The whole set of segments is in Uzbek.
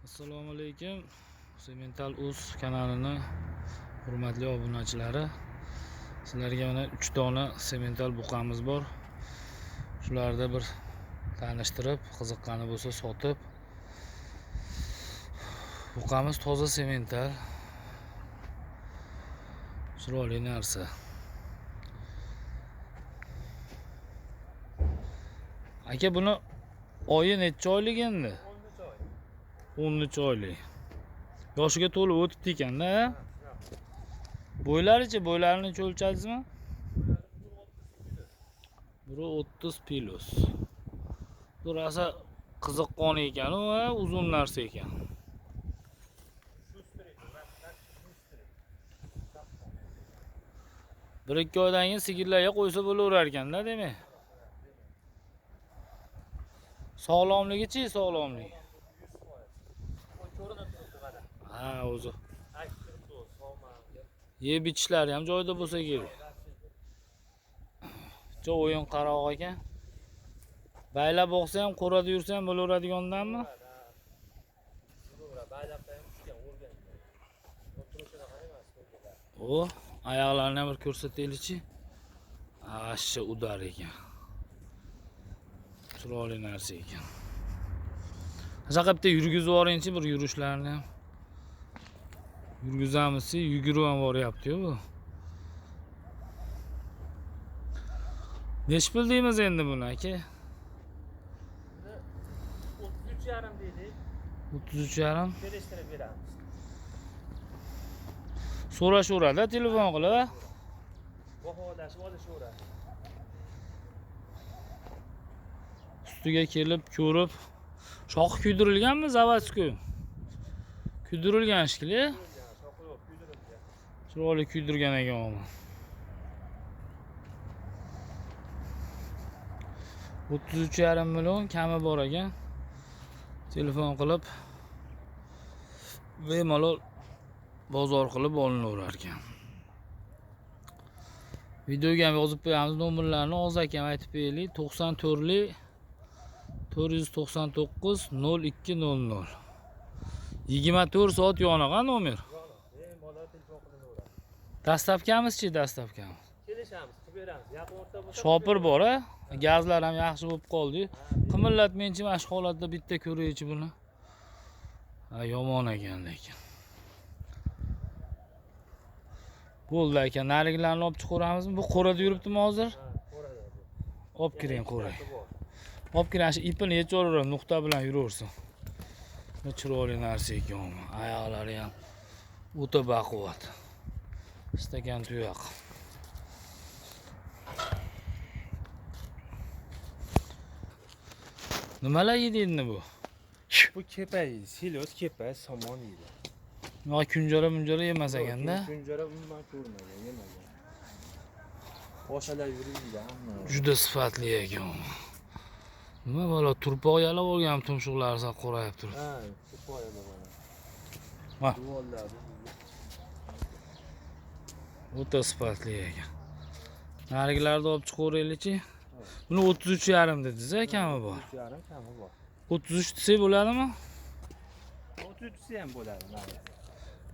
Assalomu alaykum. Semental Uz kanalini hurmatli obunachilari. Sizlarga mana 3 dona semental buqamiz bor. Shularda bir tanishtirib, qiziqqani bo'lsa sotib. Buqamiz toza semental. Chiroyli narsa. Aka, buni oyi necha oylik endi? 13 oylik. Yoshiga to'lib o'tibdi ekanda. Bo'ylarichi, bo'ylarini o'lchadingizmi? 130 kilos. Bu rosa qiziqqon ekan va uzun narsa ekan. Bir ikki oydan keyin sigirlarga qo'ysa bo'laverar ekanda, demak. Sog'lomligichi, sog'lomligi. Ha, o'zi. Yeb ichishlari ham joyida bo'lsa kerak. Jo o'yin qaroq ekan. Baylab boqsa ham, qo'rada yursa ham bo'laveradigandanmi? O, oyoqlarini ham bir ko'rsataylikchi. Ashcha udar ekan. Chiroyli narsa ekan. Shaqabda yurgizib yuboringchi, bir yurishlarni ham. Yurgizamiz, yugurib ham boryapti-ku bu. Necha pul deymiz endi buni aka? 33,5 deydi. 33,5. Kelishtirib beramiz. So'rashaveradi telefon qilib. Baholashib olishaveradi. Ustiga kelib ko'rib, shoxi kuydirilganmi zavadskiy? Kuydirilgan shekilli. Shoxi yo'q, kuydirilgan. Chiroyli kuydirgan ekan u. 33,5 million kami bor ekan. Telefon qilib bemalol bozor qilib olinaverar ekan. Videoga ham yozib qo'yamiz nomerlarni, hozir akam aytib beraylik. 94lik 499 0200. 24 soat yonigan nomer. Bemalol telefon qilaveradi. Dastavkamiz-chi, dastavkamiz. Kelishamiz, qilib beramiz. Yaqin o'rta bo'lsa. Shopir bor-a? Gazlar ham yaxshi bo'lib qoldi. Qimillatmenchi mana shu holatda bitta ko'raychi buni. Ha, yomon ekan lekin. Bo'ldi aka, narigilarni olib chiqaramizmi? Bu qo'rada yuribdimi hozir? Ha, qo'rada. Olib kiring, qo'ray. Olib kiring, shu ipini yechaverib, nuqta bilan yuraversin. Bu chiroyli narsa ekan. Oyoqlari ham o'ta baquvvat. Istagan tuyoq. Nimalar yeydi endi bu? Bu kepa yeydi. Silos kepa, somon yeydi. Yo, kunjara yemas ekanda. Kunjara umuman ko'rmagan, yemagan. Boshalar yuribdi hamma. Juda sifatli ekan. Nima bola turpoq yalab olgan tumshuqlari sal qorayib turibdi. Ha, turpoqlar bor. Ha, Duvallar. o'ta sifatli ekan. Narigilarni olib chiqaveraylikchi. Buni 33,5 dedingiz-a, kami bor. 3,5 kami bor. 33 desak bo'ladimi? 33 ham bo'ladi.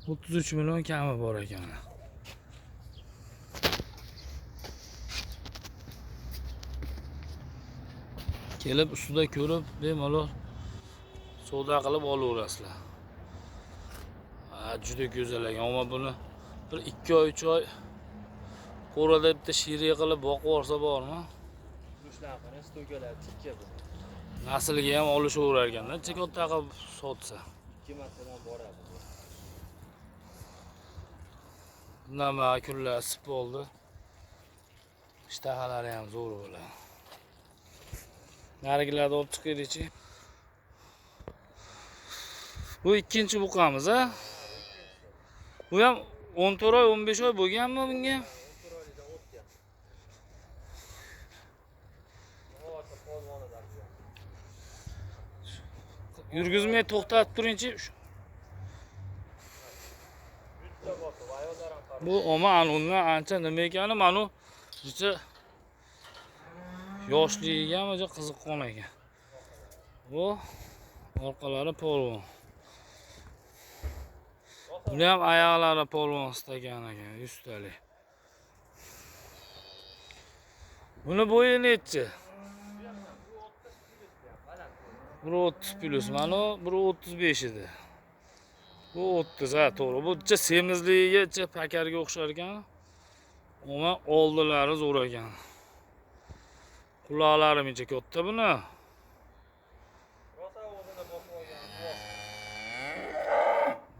33 million kami bor ekan. Kelib ustida ko'rib, bemalol savdo qilib olaverasizlar. Ha, juda go'zal ekan. Ammo buni bir 2 oy, 3 oy qo'rada bitta shiri qilib boqib olsa bormi? Turishlar qarang, stokalar tikka bu. Nasliga ham olishaverar ekanda, chekotda qilib sotsa. 2 martadan boradi. Nima kunlar isib bo'ldi. Ishtahalari ham zo'r bo'ladi. Narigilarni olib chiqaylikchi. Bu ikkinchi buqamiz, ha? Bu ham 14 oy, 15 oy bo'lganmi bunga? Yurgizmay to'xtatib turingchi. Bu oman undan ancha nima ekani, mana juda yoshligiga ham qiziqqon ekan. Bu orqalari polvon. Buni ham oyoqlari polvon istagan ekan, 100 talik. Buni bo'yi nechi? 130 plus, mana 135 edi. Bu 30 ha, to'g'ri. Bu semizligiga, pakarga o'xshar ekan. Umuman oldilari zo'r ekan. Quloqlari mencha katta buni.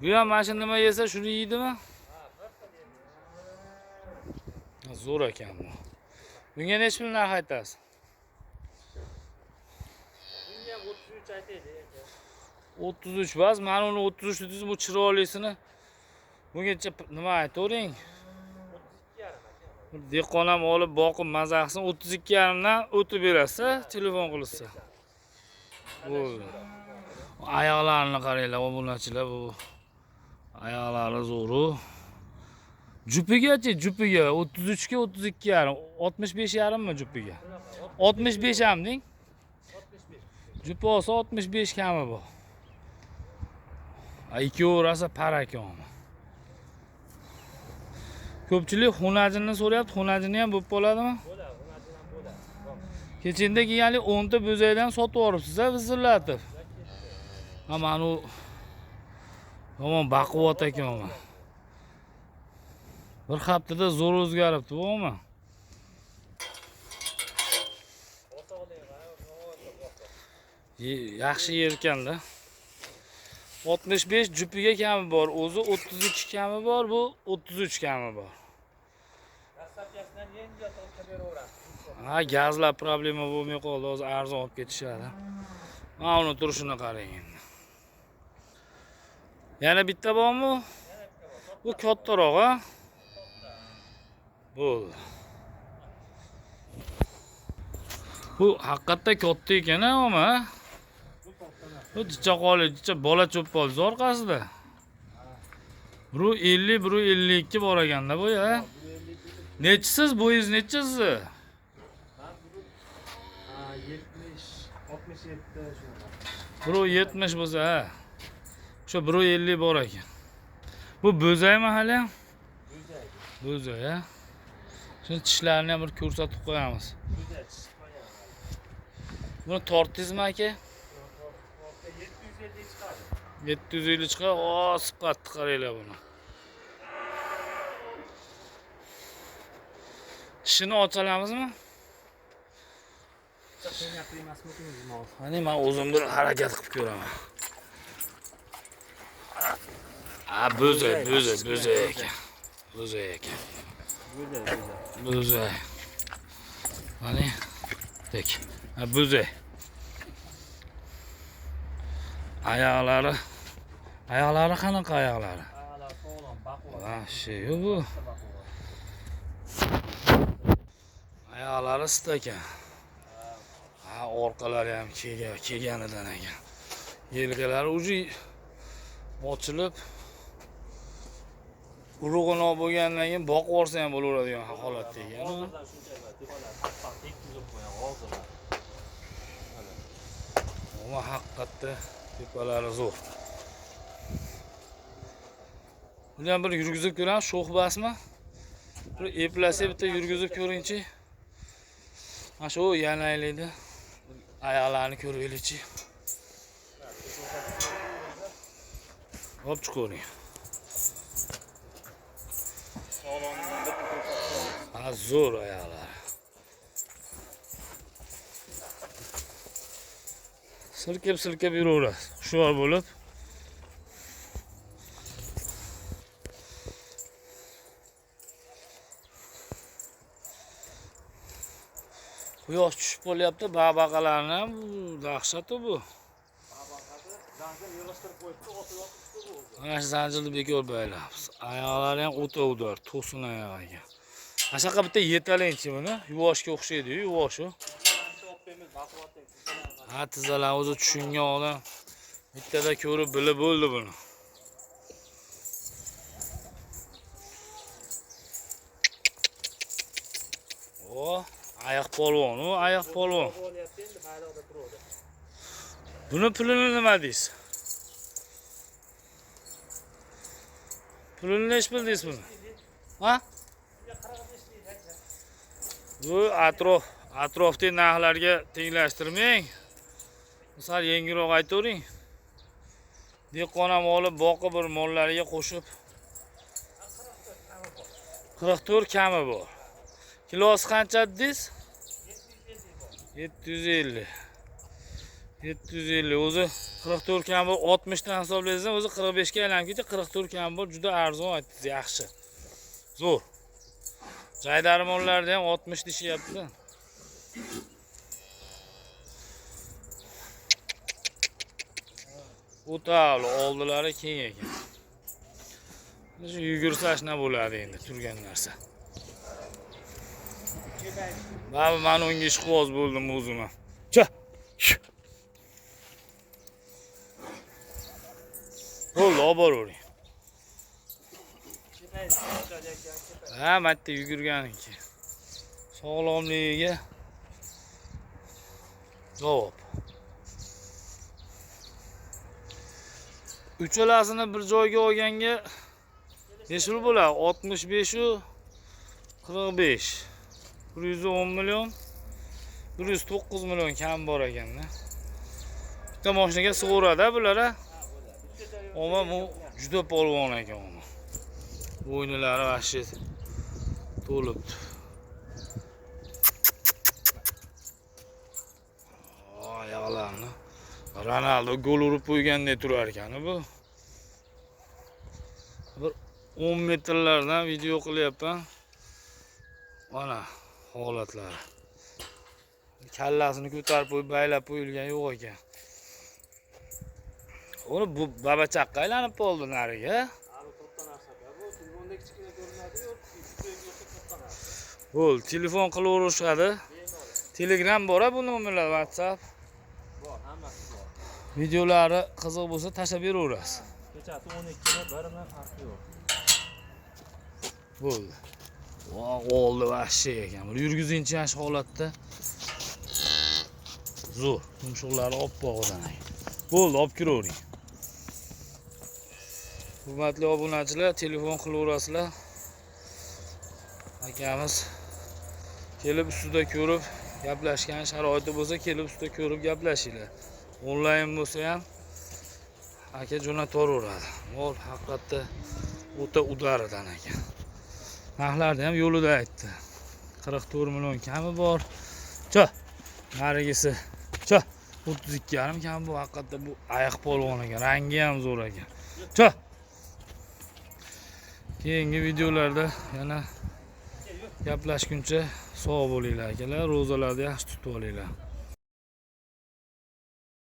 Bu ham mana shu nima yesa shuni yeydimi? Zo'r ekan bu. Bunga nech pul narx aytasiz? Bunga 33 aytaylik. 33 bas, mana uni 33 dedingiz, bu chiroylisini. Bungacha nima aytavering? 32,5 aka. Dehqon ham olib boqib maza qilsin, 32,5 dan o'tib berasiz, telefon qilsa. Bo'ldi. Oyoqlarini qaranglar, obunachilar bu. Oyoqlari zo'ru. Jupigachi, jupiga 33 ga 32,5, 65,5 mi jupiga? 65 ham deng. 65. Jupi olsa 65 kami bor. Ikkovi rosa parakon. Ko'pchilik xunajinni so'rayapti, xunajini ham bo'lib qoladimi? Bo'ladi, xunajin ham bo'ladi. Kechinda kelganlik 10 ta bo'zakdan sotib olibsiz-a, vizillatib. Ha, mana u yomon baquvvat ekan. Bir haftada zo'r o'zgaribdi bu-mi? Yaxshi yerkanda. 65 jupiga kami bor, o'zi 32 kami bor, bu 33 kami bor. Rassapyasidan yengil tortib beraveramiz. Ha, gazlar problema bo'lmay qoldi, hozir arzon olib ketishadi. Mana uni turishini qarang endi. Yana bitta bormi? Bu kattaroq, ha? Bo'ldi. Bu haqiqatda katta ekan-a, oma. Bu jichaqoli, bola cho'polzi orqasida. Bu 50, bu 52 bor ekanda bu ya. Nechisiz, bo'yingiz nechisiz? Ben 70, 67 shunaqa. Bu 70 bo'lsa, ha. Shu 150 bor ekan. Bu bo'zaymi hali? Bo'zak. Bo'zay, ha. Shuni tishlarini ham bir ko'rsatib qo'yamiz. Bo'zak chiqmagan. Buni tortdingizmi aka? 750 chiqadi. 750 chiqadi. O, sifatni qaranglar buni. Tishini ochalamizmi? Qiynab emasmi? Qani men o'zim bir harakat qilib ko'raman. Ha, bo'zay ekan. Bo'zay ekan. Bo'zay. Qani? Tek. Ha, bo'zay. Oyoqlari qanaqa oyoqlari? Ayollar sog'lom, baquvvat. Ha, şey bu. Oyoqlari stakan. Ha, orqalari ham kelganidan ekan. Yelkalari uji ochilib urug'ini olib bo'lgandan keyin boqib olsa ham bo'laveradigan holatda ekan. Hozirdan shuncha tepalar qattiq tekkizib qo'ygan hozirlar. Ama haqiqatda tepalari zo'r. Buni ham bir yurgizib ko'ramiz, sho'x basmi? Bir eplasa bitta yurgizib ko'ringchi. Mana shu yanaylaydi. Oyoqlarini ko'raylikchi. Hop chiqaring. Sog'lomlikni bitta ko'rsatib. Ha, zo'r oyoqlar. Silkib yuraverasiz. Hushyor bo'lib. Quyosh tushib qolyapti, babaqalarni ham dahshat bu. Zanjir yig'ishtirib qo'yibdi, otib yotibdi bu. Mana shu zanjirni bekor baylabmiz. Oyoqlari ham o'ta udor, to'sin oyoq ekan. Ashaqa bitta yetalingchi buni, yuvoshga o'xshaydi-yu, yuvoshi. Ha, tizalar o'zi tushungan odam bittada ko'rib bilib bo'ldi buni. O, oyoq polvon, u oyoq polvon. Buni pulini nima deysiz? Pulini nechi bildingiz buni? Ha? Bu atrofdagi narxlarga tenglashtirmang. Misol yengilroq aytavering. Dehqon ham olib boqib bir mollariga qo'shib 44 kami bor. Kilosi qancha dedingiz? 750. 750 o'zi 44 kam bor, 60 dan hisoblaysiz, o'zi 45 ga aylanib ketdi, 44 kam bor, juda arzon aytdingiz, yaxshi. Zo'r. Jaydarmonlarda ham 60 deyapti. O'tali oldilari keng ekan. Shu yugursa shuna bo'ladi endi turgan narsa. Men unga ishqiboz bo'ldim o'zim ham. Cha. Bo'ldi, olib boravering. Ha, marta yugurganiki. Sog'lomligiga javob. Uchalasini bir joyga olganga necha pul bo'ladi? 65 u 45. 110 million, 109 million kam bor ekanda. Bitta mashinaga sig'uradi bular. Ama bu juda polvon ekan. Bo'ynilari vashi to'libdi. Oyoqlarni Ronaldo gol urib qo'ygandek turar ekan bu. Bir 10 metrlardan video qilyapman. Mana holatlari. Kallasini ko'tarib qo'yib, baylab qo'yilgan yo'q ekan. Uni bu baba chaqqa aylanib qoldi nariga. Bo'l, telefon qilaverishadi. Telegram bor, bu nomerlar, WhatsApp. Bor, hammasi bor. Videolari qiziq bo'lsa tashlab beraverasiz. Kechasi 12 ga birma farqi yo'q. Bo'ldi. Oldi vahshi ekan. Bir yurgizinchi yosh holatda. Zo'r. Tumshuqlari oppoq o'ranagan. Bo'ldi, olib kiravering. Hurmatli obunachilar, telefon qilaverasizlar. Akamiz kelib ustida ko'rib, gaplashgan sharoiti bo'lsa, kelib ustida ko'rib gaplashinglar. Onlayn bo'lsa ham aka jo'nataveradi. Mol haqiqatda o'ta udaridan ekan. Narxlarni ham yo'lida aytdi. 44 million kami bor. Cho, narigisi. Cho, 32,5 kam bu haqiqatda bu ayiq polvon ekan. Rangi ham zo'r ekan. Cho. Keyingi videolarda yana gaplashguncha sog' bo'linglar akalar, ro'zalarni yaxshi tutib olinglar.